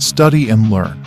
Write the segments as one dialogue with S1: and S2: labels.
S1: Study and learn.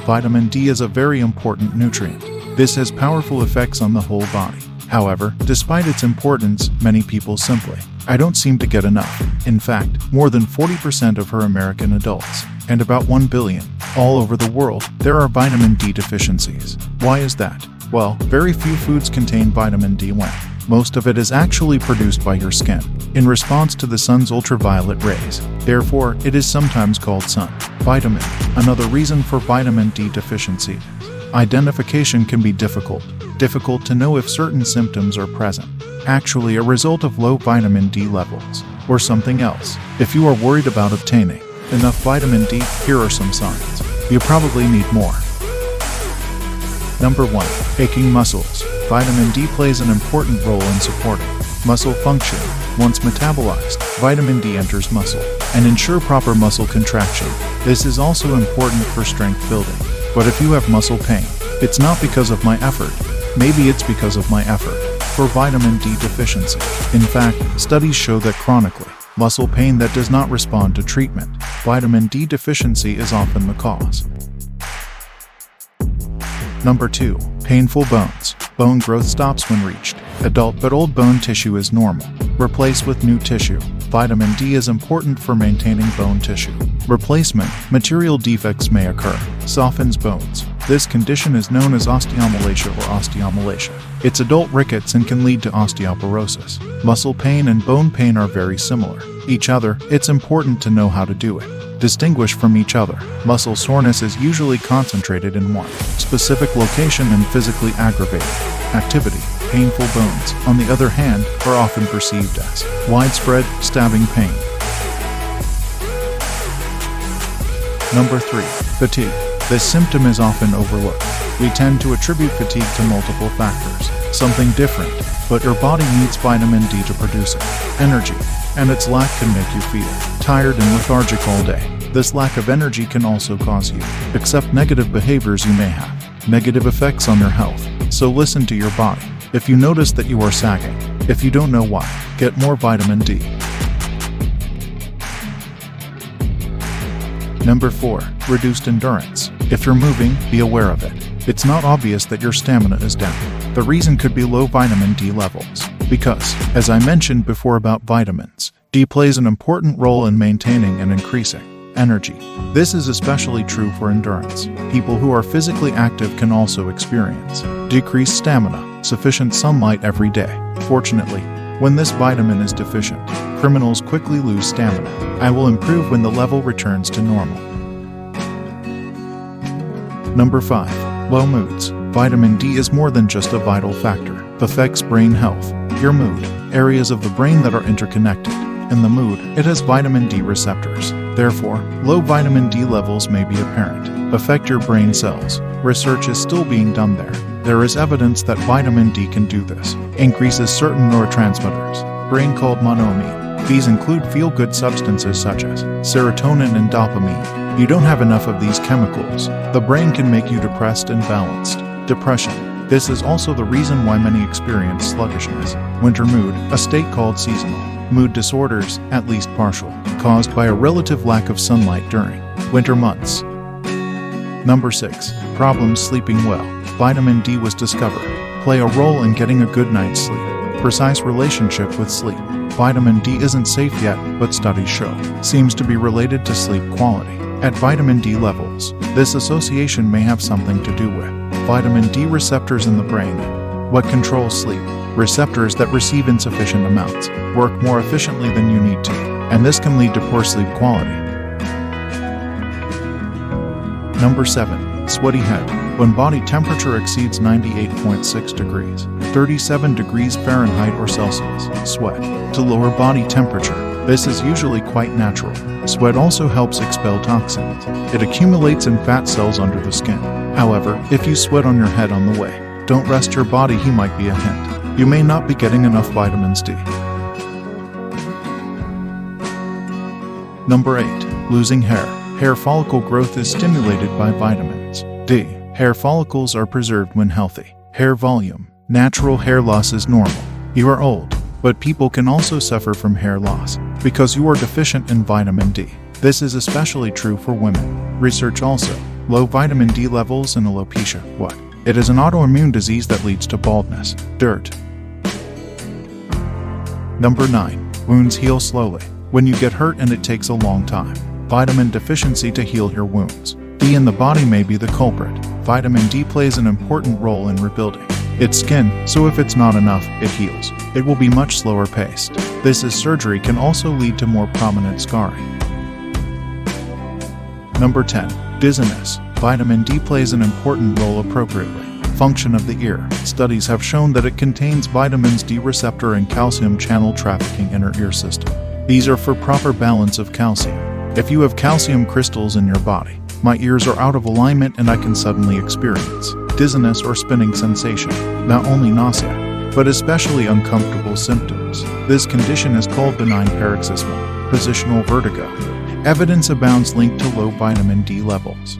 S1: Vitamin D is a very important nutrient. This has powerful effects on the whole body. However, despite its importance, many people simply, "I don't seem to get enough." In fact, more than 40% of American adults, and about 1 billion, all over the world, there are vitamin D deficiencies. Why is that? Well, very few foods contain vitamin D when most of it is actually produced by your skin, in response to the sun's ultraviolet rays. Therefore, it is sometimes called sun vitamin. Another reason for vitamin D deficiency is identification can be difficult to know if certain symptoms are present, actually a result of low vitamin D levels, or something else. If you are worried about obtaining enough vitamin D, here are some signs. You probably need more. Number 1. Aching muscles. Vitamin D plays an important role in supporting muscle function. Once metabolized, vitamin D enters muscle and ensure proper muscle contraction. This is also important for strength building. But if you have muscle pain, it's not because of my effort. Maybe it's because of my effort for vitamin D deficiency. In fact, studies show that chronically muscle pain that does not respond to treatment, vitamin D deficiency is often the cause. Number 2. Painful bones. Bone growth stops when reached adult, but old bone tissue is normal. Replace with new tissue. Vitamin D is important for maintaining bone tissue. Replacement, material defects may occur, softens bones. This condition is known as osteomalacia or osteomalacia. It's adult rickets and can lead to osteoporosis. Muscle pain and bone pain are very similar. It's important to know how to do it. Distinguish from each other. Muscle soreness is usually concentrated in one specific location and physically aggravated activity. Painful bones, on the other hand, are often perceived as widespread, stabbing pain. Number 3. Fatigue. This symptom is often overlooked. We tend to attribute fatigue to multiple factors, something different, but your body needs vitamin D to produce it. Energy, and its lack can make you feel tired and lethargic all day. This lack of energy can also cause you to accept negative behaviors you may have negative effects on your health. So listen to your body. If you notice that you are sagging, if you don't know why, get more vitamin D. Number 4. Reduced endurance. If you're moving, be aware of it. It's not obvious that your stamina is down. The reason could be low vitamin D levels. Because, as I mentioned before about vitamins, D plays an important role in maintaining and increasing energy. This is especially true for endurance. People who are physically active can also experience decreased stamina. Sufficient sunlight every day. Fortunately, when this vitamin is deficient, criminals quickly lose stamina. I will improve when the level returns to normal. Number 5. Low moods. Vitamin D is more than just a vital factor. It affects brain health. Your mood, areas of the brain that are interconnected. In the mood, it has vitamin D receptors. Therefore, low vitamin D levels may be apparent. Affect your brain cells. Research is still being done there. There is evidence that vitamin D can do this. Increases certain neurotransmitters, brain called monoamine. These include feel-good substances such as serotonin and dopamine. You don't have enough of these chemicals. The brain can make you depressed and balanced. Depression. This is also the reason why many experience sluggishness. Winter mood, a state called seasonal mood disorders, at least partial, caused by a relative lack of sunlight during winter months. Number 6. Problems sleeping well. Vitamin D was discovered play a role in getting a good night's sleep. Precise relationship with sleep. Vitamin D isn't safe yet, but studies show seems to be related to sleep quality. At vitamin D levels, this association may have something to do with vitamin D receptors in the brain. What controls sleep? Receptors that receive insufficient amounts work more efficiently than you need to, and this can lead to poor sleep quality. Number 7. Sweaty head. When body temperature exceeds 98.6 degrees, 37 degrees Fahrenheit or Celsius, sweat. To lower body temperature, this is usually quite natural. Sweat also helps expel toxins. It accumulates in fat cells under the skin. However, if you sweat on your head on the way, don't rest your body, he might be a hint. You may not be getting enough vitamins D. Number 8. Losing hair. Hair follicle growth is stimulated by vitamins D. Hair follicles are preserved when healthy. Hair volume. Natural hair loss is normal. You are old, but people can also suffer from hair loss because you are deficient in vitamin D. This is especially true for women. Research also. Low vitamin D levels and alopecia. What? It is an autoimmune disease that leads to baldness. Dirt. Number 9. Wounds heal slowly. When you get hurt and it takes a long time. Vitamin deficiency to heal your wounds. D in the body may be the culprit. Vitamin D plays an important role in rebuilding its skin, so if it's not enough, it heals. It will be much slower paced. This is surgery can also lead to more prominent scarring. Number 10. Dizziness. Vitamin D plays an important role appropriately. Function of the ear. Studies have shown that it contains vitamins D receptor and calcium channel trafficking inner ear system. These are for proper balance of calcium. If you have calcium crystals in your body, my ears are out of alignment and I can suddenly experience dizziness or spinning sensation, not only nausea, but especially uncomfortable symptoms. This condition is called benign paroxysmal positional vertigo. Evidence abounds linked to low vitamin D levels.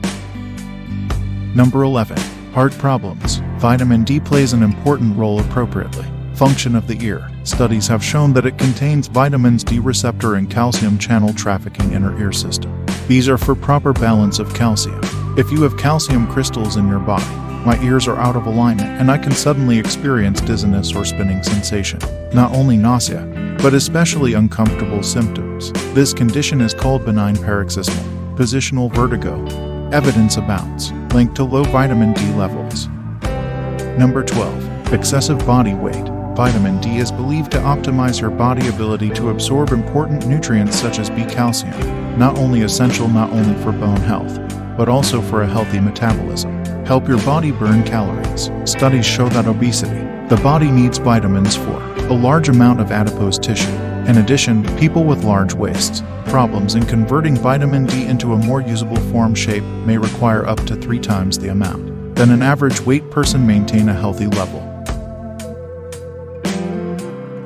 S1: Number 11. Heart problems. Vitamin D plays an important role appropriately. Function of the ear. Studies have shown that it contains vitamins D receptor and calcium channel trafficking inner ear system. These are for proper balance of calcium. If you have calcium crystals in your body, my ears are out of alignment and I can suddenly experience dizziness or spinning sensation, not only nausea, but especially uncomfortable symptoms. This condition is called benign paroxysmal positional vertigo. Evidence abounds, linked to low vitamin D levels. Number 12. Excessive body weight. Vitamin D is believed to optimize your body ability to absorb important nutrients such as B calcium, not only essential not only for bone health, but also for a healthy metabolism. Help your body burn calories. Studies show that obesity, the body needs vitamins for a large amount of adipose tissue. In addition, people with large waists, problems in converting vitamin D into a more usable form shape may require up to 3 times the amount than an average weight person maintain a healthy level.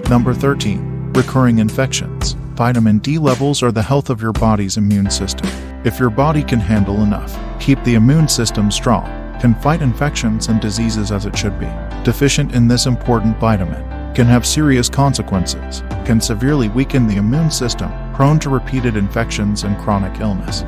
S1: Number 13. Recurring infections. Vitamin D levels are the health of your body's immune system. If your body can handle enough, keep the immune system strong, can fight infections and diseases as it should be. Deficient in this important vitamin can have serious consequences, can severely weaken the immune system, prone to repeated infections and chronic illness.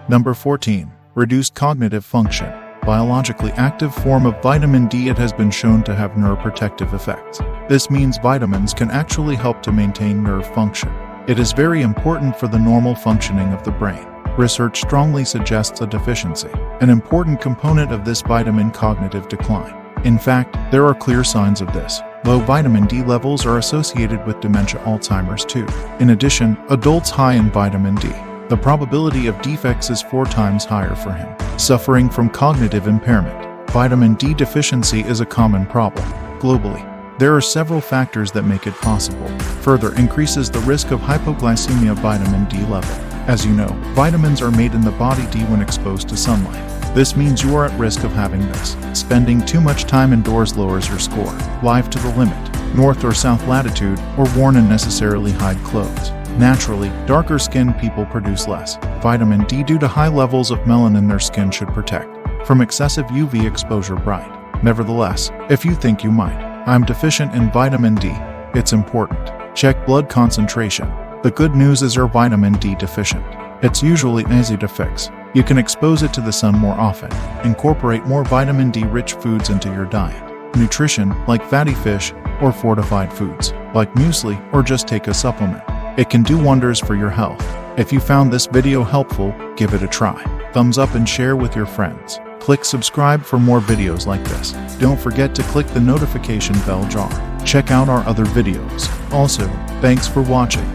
S1: Number 14. Reduced cognitive function. Biologically active form of vitamin D, it has been shown to have neuroprotective effects. This means vitamins can actually help to maintain nerve function. It is very important for the normal functioning of the brain. Research strongly suggests a deficiency, an important component of this vitamin cognitive decline. In fact, there are clear signs of this. Low vitamin D levels are associated with dementia, Alzheimer's too. In addition, adults high in vitamin D, the probability of defects is 4 times higher for him. Suffering from cognitive impairment. Vitamin D deficiency is a common problem. Globally, there are several factors that make it possible. Further increases the risk of hypoglycemia vitamin D level. As you know, vitamins are made in the body D when exposed to sunlight. This means you are at risk of having this. Spending too much time indoors lowers your score. Live to the limit, north or south latitude, or worn unnecessarily hide clothes. Naturally, darker-skinned people produce less vitamin D due to high levels of melanin their skin should protect from excessive UV exposure bright. Nevertheless, if you think you might, I'm deficient in vitamin D, it's important. Check blood concentration. The good news is you're vitamin D deficient. It's usually easy to fix. You can expose it to the sun more often. Incorporate more vitamin D-rich foods into your diet. Nutrition, like fatty fish, or fortified foods, like muesli, or just take a supplement. It can do wonders for your health. If you found this video helpful, give it a try. Thumbs up and share with your friends. Click subscribe for more videos like this. Don't forget to click the notification bell jar. Check out our other videos. Also, thanks for watching.